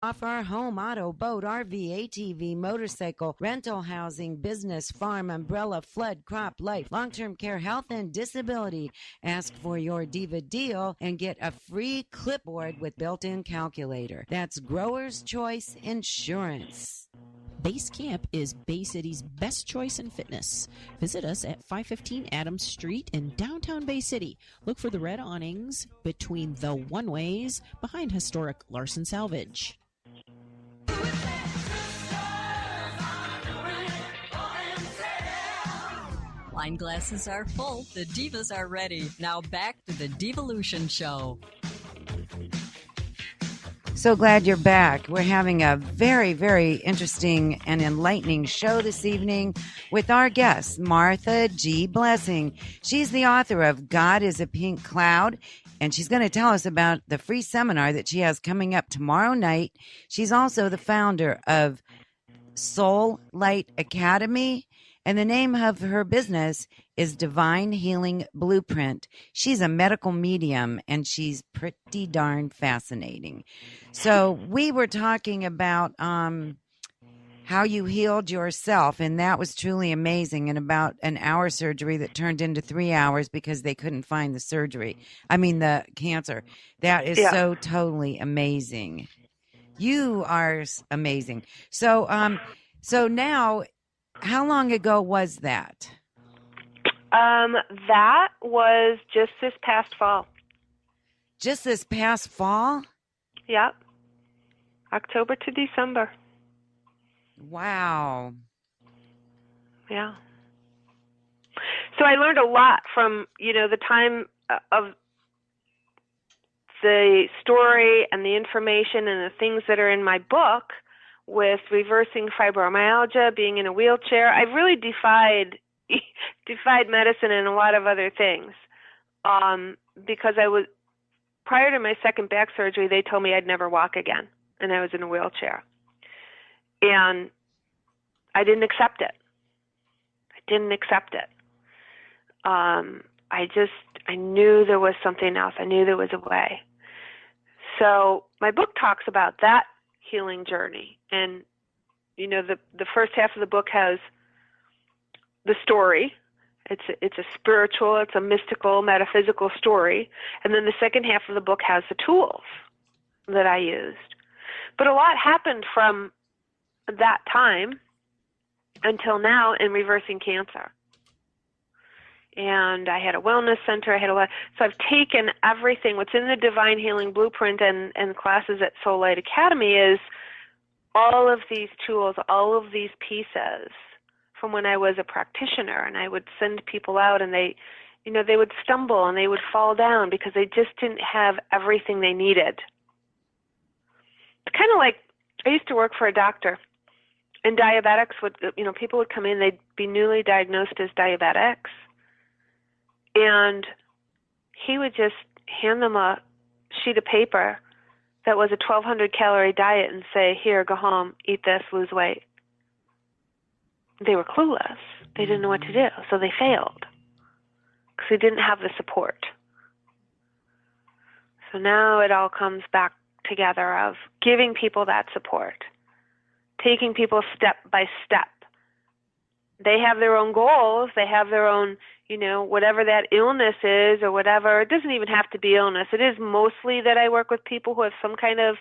Offer home, auto, boat, RV, ATV, motorcycle, rental housing, business, farm, umbrella, flood, crop, life, long-term care, health, and disability. Ask for your Diva deal and get a free clipboard with built-in calculator. That's Growers Choice Insurance. Base Camp is Bay City's best choice in fitness. Visit us at 515 Adams Street in downtown Bay City. Look for the red awnings between the one-ways behind historic Larson Salvage. Wine glasses are full. The divas are ready. Now back to the Devolution Show. So glad you're back. We're having a very, very interesting and enlightening show this evening with our guest, Martha G. Blessing. She's the author of God is a Pink Cloud, and she's going to tell us about the free seminar that she has coming up tomorrow night. She's also the founder of Soul Light Academy, and the name of her business is Divine Healing Blueprint. She's a medical medium, and she's pretty darn fascinating. So we were talking about how you healed yourself, and that was truly amazing, and about an hour surgery that turned into 3 hours because they couldn't find the cancer. That is so totally amazing. You are amazing. So now, how long ago was that? That was just this past fall. Just this past fall? Yep. October to December. Wow. Yeah. So I learned a lot from, the time of the story and the information and the things that are in my book with reversing fibromyalgia, being in a wheelchair. I've really defied medicine and a lot of other things because prior to my second back surgery, they told me I'd never walk again, and I was in a wheelchair. And I didn't accept it. I knew there was something else. I knew there was a way. So my book talks about that healing journey. And, the first half of the book has the story. It's a spiritual, it's a mystical, metaphysical story. And then the second half of the book has the tools that I used. But a lot happened from that time until now in reversing cancer. And I had a wellness center. So I've taken everything. What's in the Divine Healing Blueprint and classes at Soul Light Academy is all of these tools, all of these pieces from when I was a practitioner, and I would send people out, and they would stumble and they would fall down because they just didn't have everything they needed. It's kind of like I used to work for a doctor, and diabetics people would come in, they'd be newly diagnosed as diabetics, and he would just hand them a sheet of paper that was a 1,200 calorie diet and say, here, go home, eat this, lose weight. They were clueless. They didn't know what to do, so they failed because they didn't have the support. So now it all comes back together of giving people that support, taking people step by step. They have their own goals. They have their own, whatever that illness is or whatever. It doesn't even have to be illness. It is mostly that I work with people who have some kind of,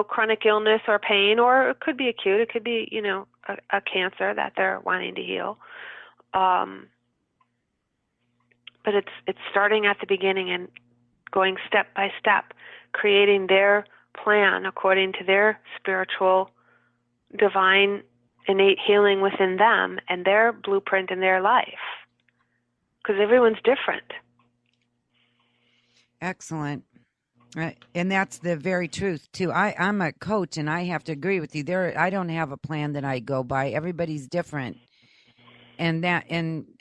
chronic illness or pain, or it could be acute. It could be, a cancer that they're wanting to heal. But it's starting at the beginning and going step by step, creating their plan according to their spiritual, divine, innate healing within them and their blueprint in their life. Because everyone's different. Excellent. And that's the very truth, too. I'm a coach, and I have to agree with you. I don't have a plan that I go by. Everybody's different. And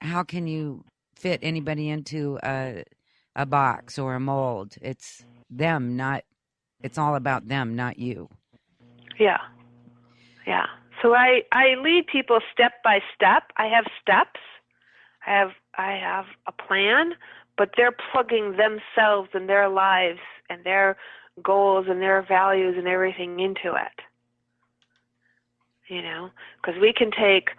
how can you fit anybody into a box or a mold? It's them, it's all about them, not you. Yeah. So I lead people step by step. I have steps. I have a plan, but they're plugging themselves and their lives and their goals and their values and everything into it. You know, because we can take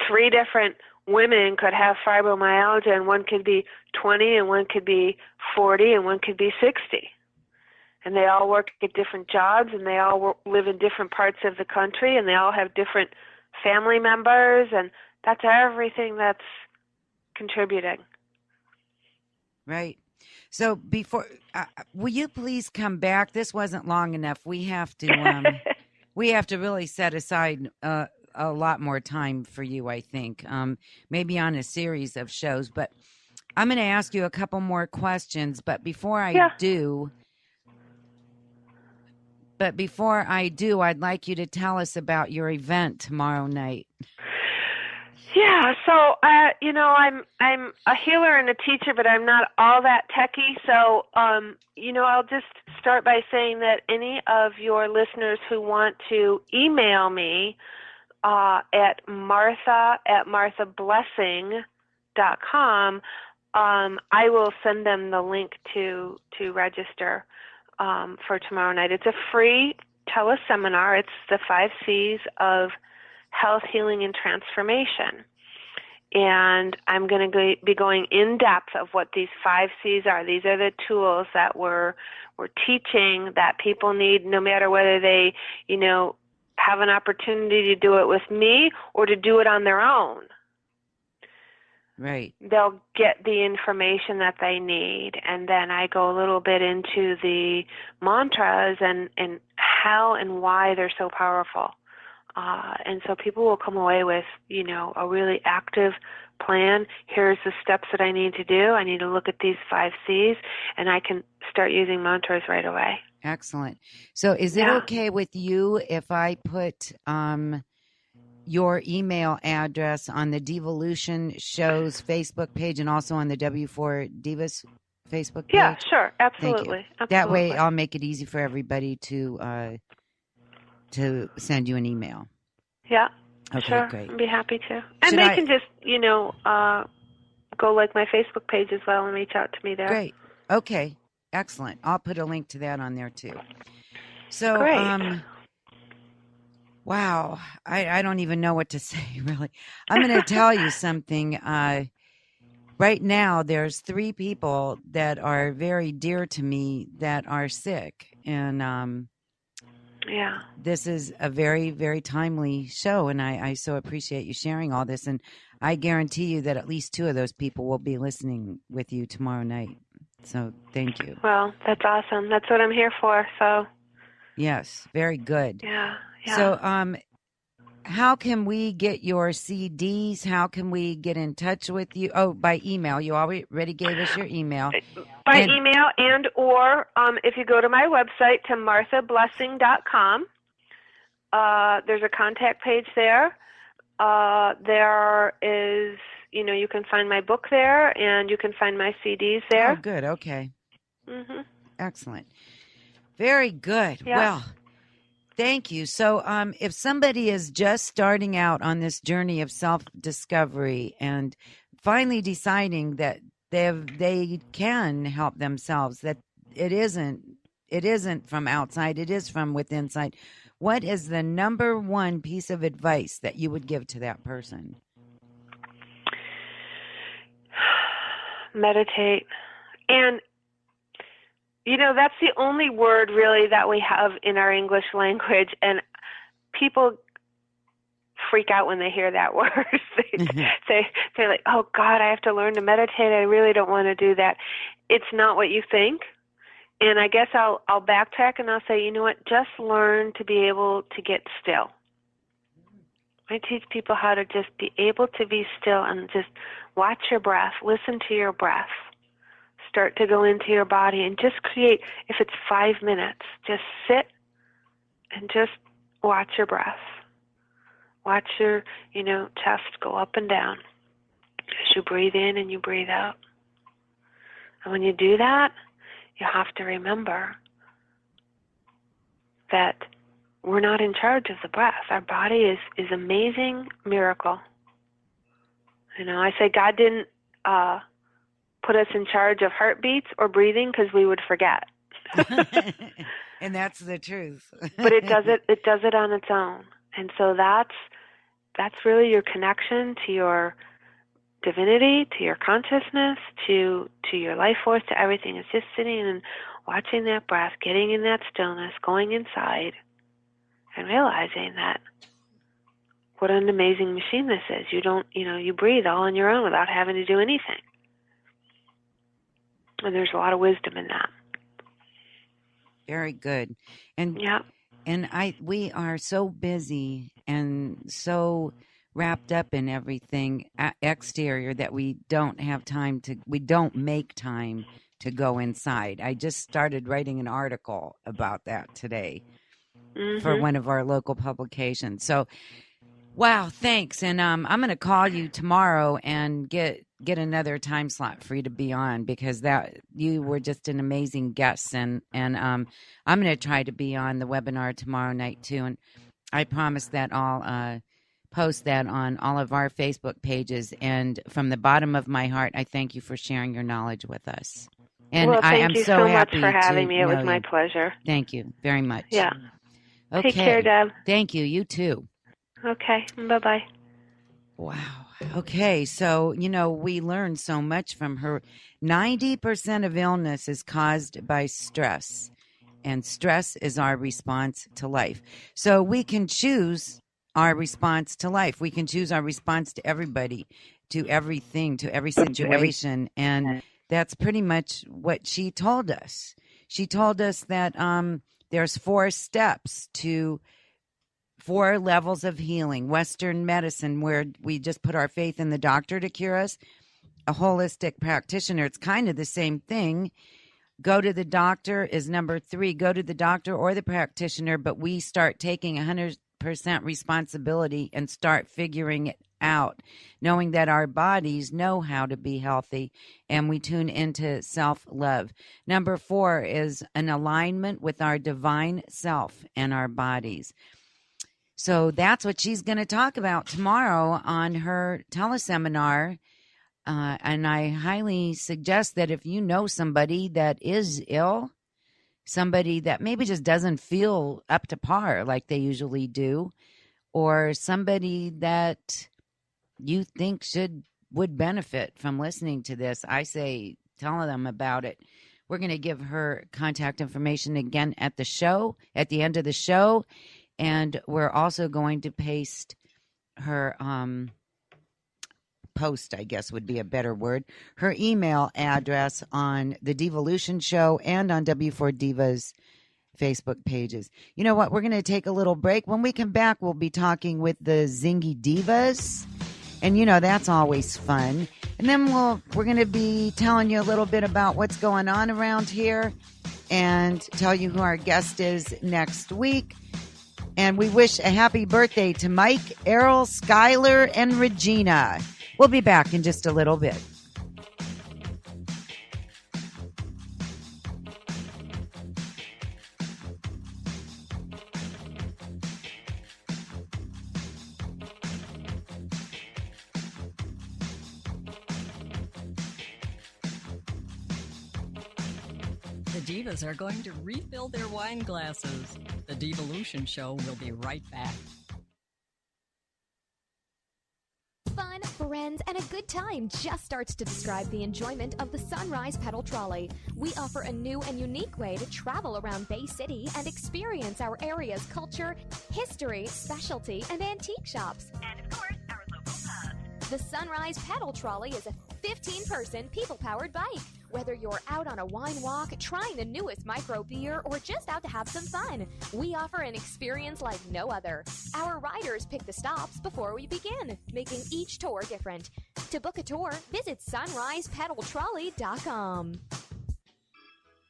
3 different women could have fibromyalgia, and one could be 20, and one could be 40, and one could be 60. And they all work at different jobs, and they all live in different parts of the country, and they all have different family members, and that's everything that's contributing. Right. So before, will you please come back? This wasn't long enough. We have to really set aside a lot more time for you, I think, maybe on a series of shows. But I'm going to ask you a couple more questions. But before I do, I'd like you to tell us about your event tomorrow night. Yeah, so you know, I'm a healer and a teacher, but I'm not all that techie. So you know, I'll just start by saying that any of your listeners who want to email me at martha@marthablessing.com, I will send them the link to register for tomorrow night. It's a free teleseminar. It's the 5 C's of health, healing, and transformation. And I'm going to be going in depth of what these 5 C's are. These are the tools that we're teaching that people need, no matter whether they, you know, have an opportunity to do it with me or to do it on their own. Right. They'll get the information that they need, and then I go a little bit into the mantras and how and why they're so powerful. And so people will come away with, you know, a really active plan. Here's the steps that I need to do. I need to look at these 5 C's, and I can start using mantras right away. Excellent. So is it okay with you if I put your email address on the Devolution Show's Facebook page and also on the W4 Divas Facebook page? Yeah, sure. Thank Absolutely. you. Absolutely. That way I'll make it easy for everybody to send you an email. Yeah. Okay, sure. great. I'd be happy to. And they can just, you know, go like my Facebook page as well and reach out to me there. Great. Okay. Excellent. I'll put a link to that on there too. So, Great. wow. I don't even know what to say, really. I'm going to tell you something. Right now, there's 3 people that are very dear to me that are sick. And this is a very, very timely show, and I so appreciate you sharing all this. And I guarantee you that at least 2 of those people will be listening with you tomorrow night. So thank you. Well, that's awesome. That's what I'm here for. So yes, very good. Yeah. So how can we get your CDs? How can we get in touch with you? Oh, by email. You already gave us your email. By email and or if you go to my website to marthablessing.com, there's a contact page there. There is, you know, you can find my book there, and you can find my CDs there. Oh, good. Okay. Mm-hmm. Excellent. Very good. Yeah. Well, thank you. So if somebody is just starting out on this journey of self-discovery and finally deciding that they can help themselves, that it isn't from outside, it is from within inside, what is the number one piece of advice that you would give to that person? Meditate. And, you know, that's the only word really that we have in our English language, and people freak out when they hear that word. They're like, oh, God, I have to learn to meditate. I really don't want to do that. It's not what you think. And I guess I'll backtrack and I'll say, you know what, just learn to be able to get still. I teach people how to just be able to be still and just watch your breath, listen to your breath, start to go into your body and just create, if it's 5 minutes, just sit and just watch your breath. Watch your, you know, chest go up and down as you breathe in and you breathe out. And when you do that, you have to remember that we're not in charge of the breath. Our body is amazing miracle. You know, I say God didn't put us in charge of heartbeats or breathing because we would forget. And that's the truth. But it does it on its own. And so that's really your connection to your divinity, to your consciousness, to your life force, to everything. It's just sitting and watching that breath, getting in that stillness, going inside, and realizing that what an amazing machine this is. You breathe all on your own without having to do anything. And there's a lot of wisdom in that. Very good. And yeah. And we are so busy and so wrapped up in everything exterior that we don't make time to go inside. I just started writing an article about that today for one of our local publications. So, wow, thanks. And I'm going to call you tomorrow and get another time slot for you to be on, because you were just an amazing guest, and I'm going to try to be on the webinar tomorrow night too, and I promise that I'll post that on all of our Facebook pages. And from the bottom of my heart, I thank you for sharing your knowledge with us. And well, thank I am you so much happy for having me. It was my you. pleasure. Thank you very much. Yeah. Okay. Take care, Deb. Thank you. You too. Okay. Bye-bye. Wow. Okay. So, we learned so much from her. 90% of illness is caused by stress, and stress is our response to life. So we can choose our response to life. We can choose our response to everybody, to everything, to every situation. And that's pretty much what she told us. She told us that there's 4 steps to 4 levels of healing. Western medicine, where we just put our faith in the doctor to cure us. A holistic practitioner, it's kind of the same thing. Go to the doctor is number 3. Go to the doctor or the practitioner, but we start taking 100% responsibility and start figuring it out, knowing that our bodies know how to be healthy, and we tune into self-love. Number 4 is an alignment with our divine self and our bodies. So that's what she's going to talk about tomorrow on her teleseminar. And I highly suggest that if you know somebody that is ill, somebody that maybe just doesn't feel up to par like they usually do, or somebody that you think would benefit from listening to this, I say tell them about it. We're going to give her contact information again at the end of the show. And we're also going to paste her post, I guess would be a better word, her email address on the Devolution Show and on W4Divas Facebook pages. You know what? We're going to take a little break. When we come back, we'll be talking with the Zingy Divas. And, that's always fun. And then we're going to be telling you a little bit about what's going on around here and tell you who our guest is next week. And we wish a happy birthday to Mike, Errol, Skylar, and Regina. We'll be back in just a little bit. The Divas are going to refill their wine glasses. The Devolution Show will be right back. Fun, friends, and a good time just starts to describe the enjoyment of the Sunrise Pedal Trolley. We offer a new and unique way to travel around Bay City and experience our area's culture, history, specialty, and antique shops. And, of course, our local pubs. The Sunrise Pedal Trolley is a 15-person people-powered bike. Whether you're out on a wine walk, trying the newest micro beer, or just out to have some fun, we offer an experience like no other. Our riders pick the stops before we begin, making each tour different. To book a tour, visit sunrisepedaltrolley.com.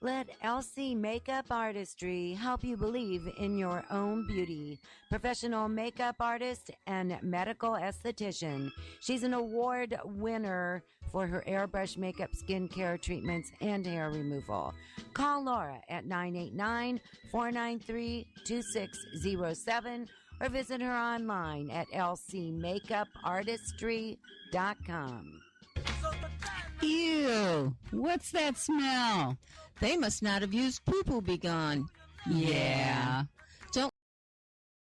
Let LC Makeup Artistry help you believe in your own beauty. Professional makeup artist and medical esthetician. She's an award winner for her airbrush makeup, skincare treatments, and hair removal. Call Laura at 989-493-2607 or visit her online at lcmakeupartistry.com. Ew, what's that smell? They must not have used Poo Poo Be Gone. Yeah.